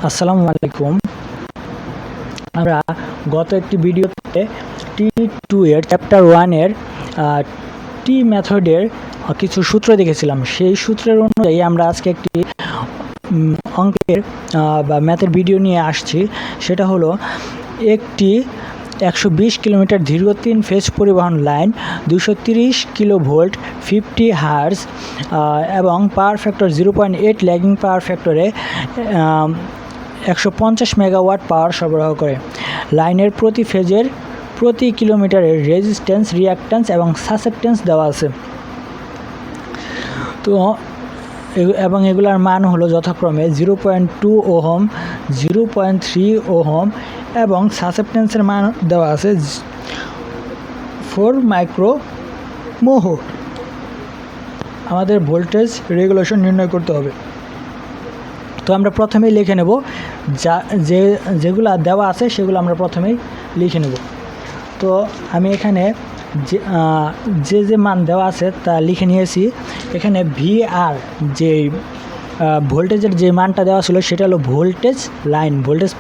আসসালামু আলাইকুম। আমরা গত একটি ভিডিওতে T2 এর চ্যাপ্টার 1 এর টি মেথডের কিছু সূত্র দেখেছিলাম। সেই সূত্রের অনুযায়ী আমরা আজকে একটি অঙ্কের বা ম্যাথের ভিডিও নিয়ে আসছি। সেটা হলো একটি 120 কিলোমিটার দীর্ঘ 3 ফেজ পরিবহন লাইন 230 কিলোভোল্ট 50 হার্জ এবং পাওয়ার ফ্যাক্টর 0.8 ল্যাগিং পাওয়ার ফ্যাক্টরে 150 মেগাওয়াট পাওয়ার সরবরাহ করে। লাইনের প্রতি ফেজের প্রতি কিলোমিটারের রেজিস্ট্যান্স, রিঅ্যাক্ট্যান্স এবং সাসেপ্টেন্স দেওয়া আছে। তো এবং এগুলার মান হলো যথাক্রমে 0.2 ওহম, 0.3 ওহম এবং সাসেপ্টেন্সের মান দেওয়া আছে 4 মাইক্রো মোহ। আমাদের ভোল্টেজ রেগুলেশন নির্ণয় করতে হবে। তো আমরা প্রথমেই লিখে নেব যেগুলো দেওয়া আছে সেগুলো আমরা প্রথমেই লিখে নেব। তো আমি এখানে যে মান দেওয়া আছে তা লিখে নিয়েছি। এখানে ভিআর যে ভোল্টেজের যে মানটা দেওয়া ছিল সেটা হলো ভোল্টেজ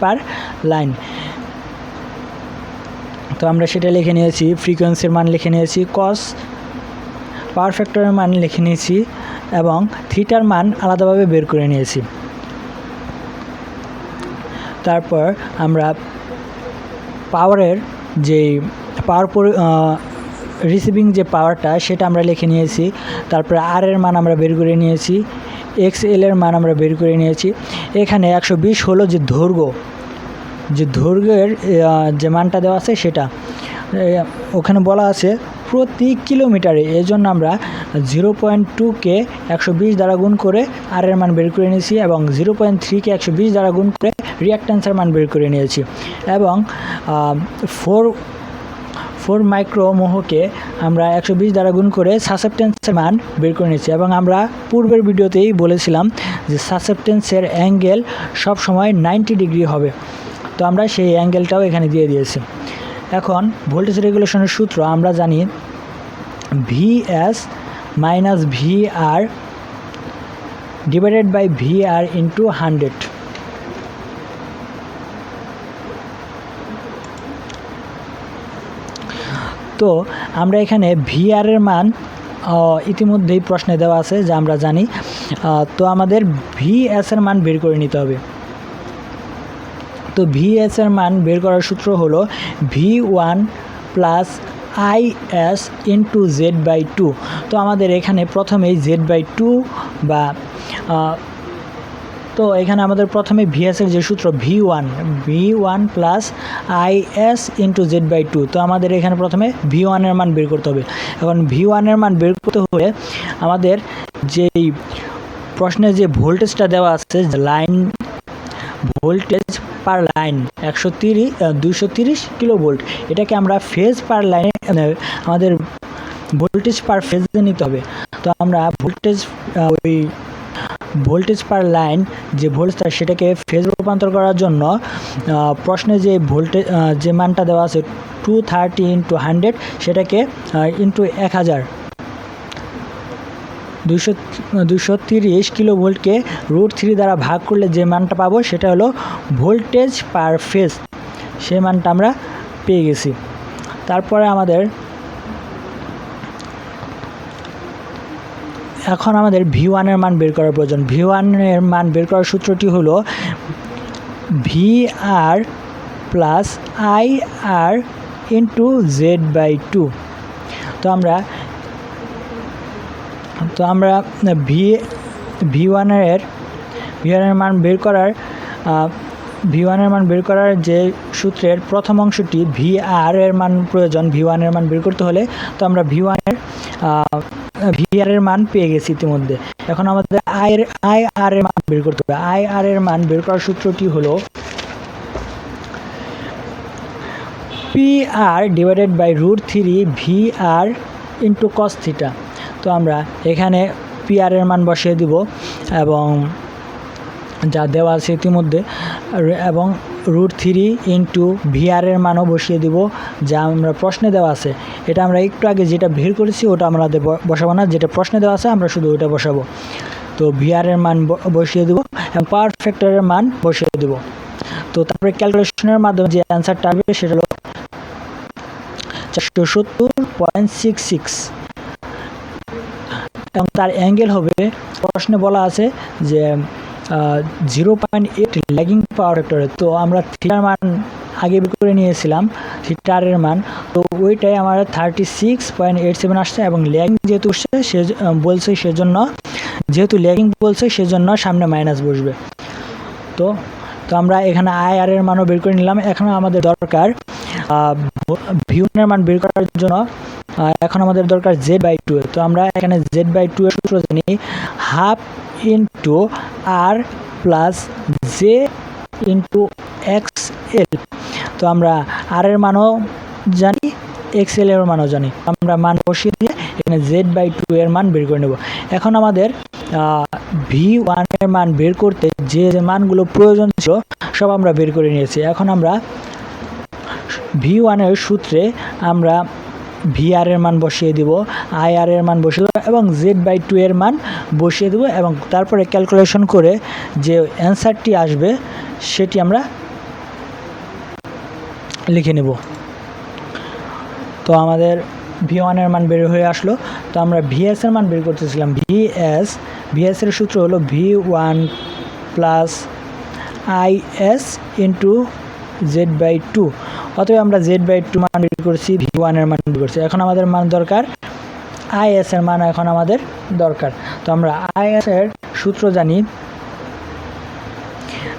পার লাইন। তো আমরা সেটা লিখে নিয়েছি। ফ্রিকোয়েন্সির মান লিখে নিয়েছি, কস পাওয়ার ফ্যাক্টরের মান লিখে নিয়েছি এবং থিটার মান আলাদাভাবে বের করে নিয়েছি। তারপর আমরা পাওয়ারের যে রিসিভিং যে পাওয়ারটা সেটা আমরা লিখে নিয়েছি। তারপরে আর এর মান আমরা বের করে নিয়েছি, এক্স এল এর মান আমরা বের করে নিয়েছি। এখানে 120 হলো যে দৈর্ঘ্যের যে মানটা দেওয়া আছে সেটা ওখানে বলা আছে প্রতি কিলোমিটারে। এই জন্য আমরা 0.2কে 120 দ্বারা গুণ করে আর এর মান বের করে নিয়েছি এবং 0.3কে 120 দ্বারা গুণ করে রিঅ্যাক্ট্যান্সের মান বের করে নিয়েছি এবং 4 মাইক্রো মোহকে আমরা 120 দ্বারা গুণ করে সাসেপ্টেন্সের মান বের করে নিয়েছি। এবং আমরা পূর্বের ভিডিওতেই বলেছিলাম যে সাসেপ্টেন্সের অ্যাঙ্গেল সবসময় 90 ডিগ্রি হবে। তো আমরা সেই অ্যাঙ্গেলটাও এখানে দিয়ে দিয়েছি। এখন ভোল্টেজ রেগুলেশনের সূত্র আমরা জানি VS minus VR divided by VR into 100। তো আমরা এখানে VR এর মান ইতিমধ্যেই প্রশ্নে দেওয়া আছে যা আমরা জানি। তো আমাদের VS এর মান বের করে নিতে হবে। তো VS এর মান বের করার সূত্র হলো V1 plus IS into Z/2। তো আমাদের এখানে প্রথমেই Z/2 বা তো এখানে আমাদের প্রথমে VS এর যে সূত্র V1 plus IS into Z/2। তো আমাদের এখানে প্রথমে V1 এর মান বের করতে হবে। এখন V1 এর মান বের করতে হলে আমাদের যেই প্রশ্নে যে ভোল্টেজটা দেওয়া আছে লাইন ভোল্টেজ পার লাইন 230 কিলোভোল্ট, এটাকে আমরা ফেজ পার লাইনে আমাদের ভোল্টেজ পার ফেজে নিতে হবে। তো আমরা ভোল্টেজ পার লাইন যে ভোল্টেজটা সেটাকে ফেজ রূপান্তর করার জন্য প্রশ্নে যে ভোল্টেজ যে মানটা দেওয়া আছে 230 ইন্টু 100 সেটাকে ইন্টু 1000 230 কিলোভোল্টকে √3 দ্বারা ভাগ করলে যে মানটা পাবো সেটা হলো ভোল্টেজ পার ফেজ। সেই মানটা আমরা পেয়ে গেছি। তারপরে এখন আমাদের V1 এর মান বের করার প্রয়োজন। V1 এর মান বের করার সূত্রটি হলো VR plus IR into Z/2। তো আমরা V1 এর মান বের করার যে সূত্রের প্রথম অংশটি VR এর মান প্রয়োজন। V1 এর মান বের করতে হলে তো আমরা VR এর মান পেয়ে গেছি ইতিমধ্যে। এখন আমাদের IR এর মান বের করতে হবে। IR এর মান বের করার সূত্রটি হলো PR divided by √3 VR into cos theta. তো আমরা এখানে PR এর মান বসিয়ে দিব এবং যা দেওয়া আছে ইতিমধ্যে এবং √3 ইন্টু VR এর মানও বসিয়ে দিব যা আমরা প্রশ্নে দেওয়া আছে। এটা আমরা একটু আগে যেটা বের করেছি ওটা আমরা বসাবো না, যেটা প্রশ্নে দেওয়া আছে আমরা শুধু ওইটা বসাবো। তো ভিআর এর মান বসিয়ে দেবো এবং পাওয়ার ফ্যাক্টরের মান বসিয়ে দেবো। তো তারপরে ক্যালকুলেশনের মাধ্যমে যে অ্যান্সারটা আসবে সেটা হলো 470.66 এবং তার অ্যাঙ্গেল হবে, প্রশ্নে বলা আছে যে 0.8 ল্যাগিং পাওয়ার ফ্যাক্টরে। তো আমরা থিটার মান আগে বের করে নিয়েছিলাম, থিটারের মান, তো ওইটাই আমার 36.87 আসছে এবং ল্যাগিং যেহেতু বলছে সেজন্য, যেহেতু ল্যাগিং বলছে সেজন্য সামনে মাইনাস বসবে। তো আমরা এখানে আই আর এর মানও বের করে নিলাম। এখন আমাদের দরকার V1 এর মান বের করার জন্য এখন আমাদের দরকার Z/2। তো আমরা এখানে Z/2 এর সূত্র জানি, হাফ ইন্টু আর প্লাস জে ইন্টু XL। তো আমরা আর এর মানও জানি, XL এর মানও জানি। আমরা মান বসিয়ে দিয়ে এখানে Z/2 এর মান বের করে নেব। এখন আমাদের V1 এর মান বের করতে যে মানগুলো প্রয়োজন ছিল সব আমরা বের করে নিয়েছি। এখন আমরা V1 এর সূত্রে আমরা VR এর মান বসিয়ে দেব, IR এর মান বসিয়ে দেবো এবং Z/2 এর মান বসিয়ে দেবো এবং তারপরে ক্যালকুলেশন করে যে অ্যান্সারটি আসবে সেটি আমরা লিখে নেব। তো আমাদের V1 এর মান বের হয়ে আসলো। তো আমরা VS এর মান বের করতেছিলাম। VS এর সূত্র হলো V1 plus IS into Z/2। অতএব আমরা Z/2 মান বের করছি, V1 এর মান বের করছি। এখন আমাদের মান দরকার IS এর মান, এখন আমাদের দরকার। তো আমরা IS এর সূত্র জানি।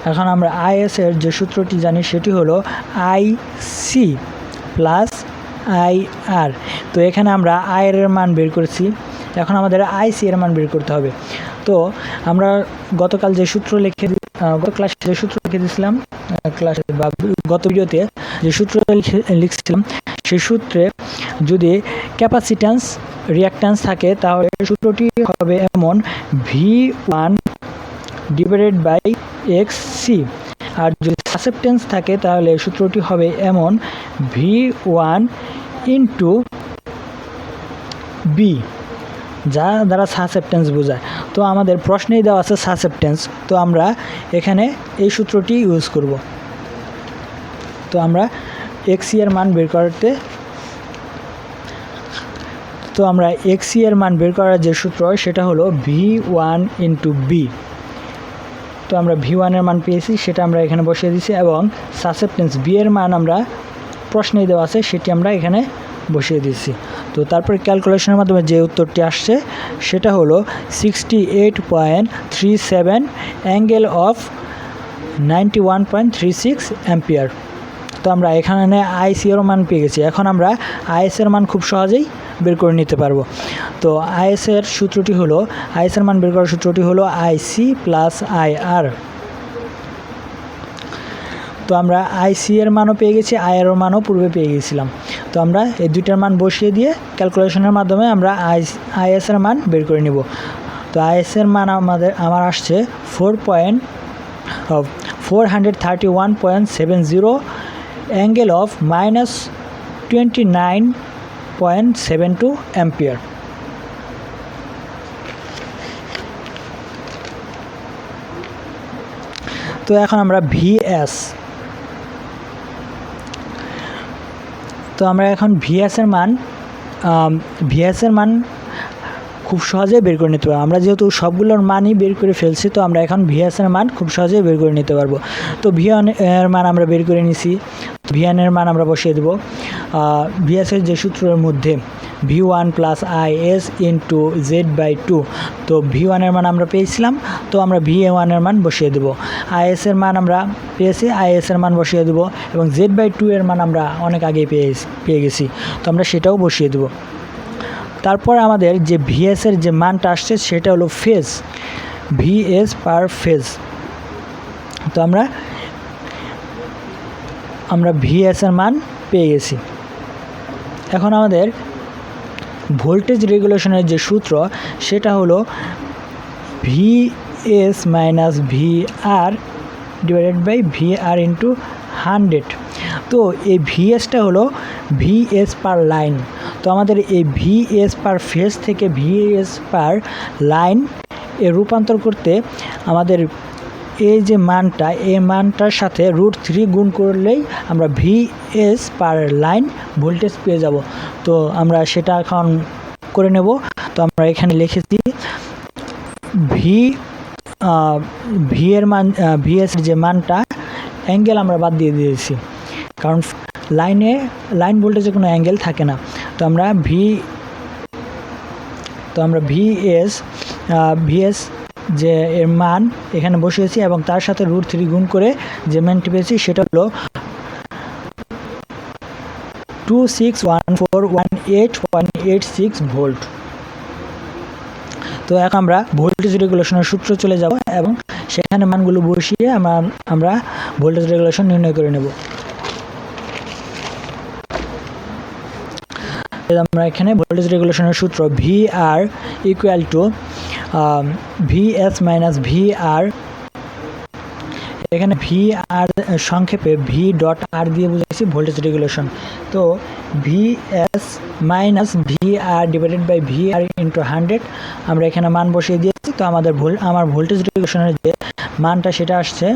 এখন আমরা IS এর যে সূত্রটি জানি সেটি হলো IC প্লাস IR। তো এখানে আমরা IR এর মান বের করেছি, এখন আমাদের IC এর মান বের করতে হবে। তো আমরা গত ক্লাসে যে সূত্র লিখে দিয়েছিলাম, গত ভিডিওতে যে সূত্র লিখছিলাম, সেই সূত্রে যদি ক্যাপাসিট্যান্স রিঅ্যাক্ট্যান্স থাকে তাহলে সূত্রটি হবে এমন, V1 ডিভাইডেড বাই XC। আর যদি সাসেপ্টেন্স থাকে তাহলে সূত্রটি হবে এমন, V1 ইন্টু B, যা দ্বারা সাসেপ্টেন্স বোঝায়। তো আমাদের প্রশ্নেই দেওয়া আছে সাসেপ্টেন্স, তো আমরা এখানে এই সূত্রটি ইউজ করব। তো আমরা XC এর মান বের করতে, তো আমরা XC এর মান বের করার যে সূত্র সেটা হলো V1 ইন্টু B। তো আমরা V1 এর মান পেয়েছি, সেটা আমরা এখানে বসিয়ে দিয়েছি এবং সাসেপ্টেন্স B এর মান আমরা প্রশ্নেই দেওয়া আছে সেটি আমরা এখানে বসিয়ে দিয়েছি। তো তারপরে ক্যালকুলেশনের মাধ্যমে যে উত্তরটি আসছে সেটা হলো 68.37 অ্যাঙ্গেল অফ 91.36 অ্যাম্পিয়ার। তো আমরা এখানে IC এর মান পেয়ে গেছি। এখন আমরা IS এর মান খুব সহজেই বের করে নিতে পারবো। তো IS এর সূত্রটি হলো, IS এর মান বের করার সূত্রটি হলো IC প্লাস IR। তো আমরা IC এর মানও পেয়ে গেছি, IR এর মানও পূর্বে পেয়ে গেছিলাম। তো আমরা এই দুইটার মান বসিয়ে দিয়ে ক্যালকুলেশনের মাধ্যমে আমরা IS এর মান বের করে নিব। তো IS এর মান আমার আসছে 431.70 অ্যাঙ্গেল অফ -29.72 অ্যাম্পিয়ার। তো এখন আমরা VS, তো আমরা এখন VS এর মান খুব সহজেই বের করে নিতে পারবো। আমরা যেহেতু সবগুলোর মানই বের করে ফেলছি, তো আমরা এখন VS এর মান খুব সহজেই বের করে নিতে পারবো। তো V1 এর মান আমরা বের করে নিছি, V1 এর মান আমরা বসিয়ে দেবো VS এর যে সূত্রের মধ্যে, V1 plus IS into Z/2। তো V1 এর মান আমরা পেয়েছিলাম, তো আমরা V1 এর মান বসিয়ে দেবো। IS এর মান আমরা পেয়েছি, IS এর মান বসিয়ে দেবো এবং Z/2 এর মান আমরা অনেক আগে পেয়ে গেছি, তো আমরা সেটাও বসিয়ে দেবো। তারপর আমাদের যে VS এর যে মানটা আসছে সেটা হলো ফেজ, VS পার ফেজ। তো আমরা VS এর মান পেয়ে গেছি। এখন আমাদের ভোল্টেজ রেগুলেশনের যে সূত্র সেটা হলো VS minus VR divided by VR into 100। তো এই VSটা হলো VS পার লাইন। তো আমাদের এই VS পার ফেজ থেকে VS পার লাইন এর রূপান্তর করতে আমাদের এই যে মানটা, এই মানটার সাথে √3 গুণ করলেই আমরা VS পার লাইন ভোল্টেজ পেয়ে যাব। তো আমরা সেটা এখন করে নেব। তো আমরা এখানে লিখেছি ভি এর মান, VS যে মানটা অ্যাঙ্গেল আমরা বাদ দিয়ে দিয়েছি, কারণ লাইন ভোল্টেজে কোনো অ্যাঙ্গেল থাকে না। তো আমরা VS যে এর মান এখানে বসিয়েছি এবং তার সাথে √3 গুণ করে যে মানটি পেয়েছি সেটা হলো 261418.86 ভোল্ট। তো এখন আমরা ভোল্টেজ রেগুলেশনের সূত্র চলে যাব এবং সেখানে মানগুলো বসিয়ে আমরা ভোল্টেজ রেগুলেশন নির্ণয় করে নেব। আমরা এখানে ভোল্টেজ রেগুলেশনের সূত্র VR equal to VS minus VR, এখানে VR সংক্ষেপে V.R দিয়ে বুঝেছি ভোল্টেজ রেগুলেশন। তো VS minus VR divided by VR into 100 আমরা এখানে মান বসিয়ে দিয়েছি। তো আমার ভোল্টেজ রেগুলেশনের যে মানটা সেটা আসছে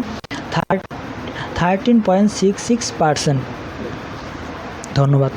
13.66%। ধন্যবাদ।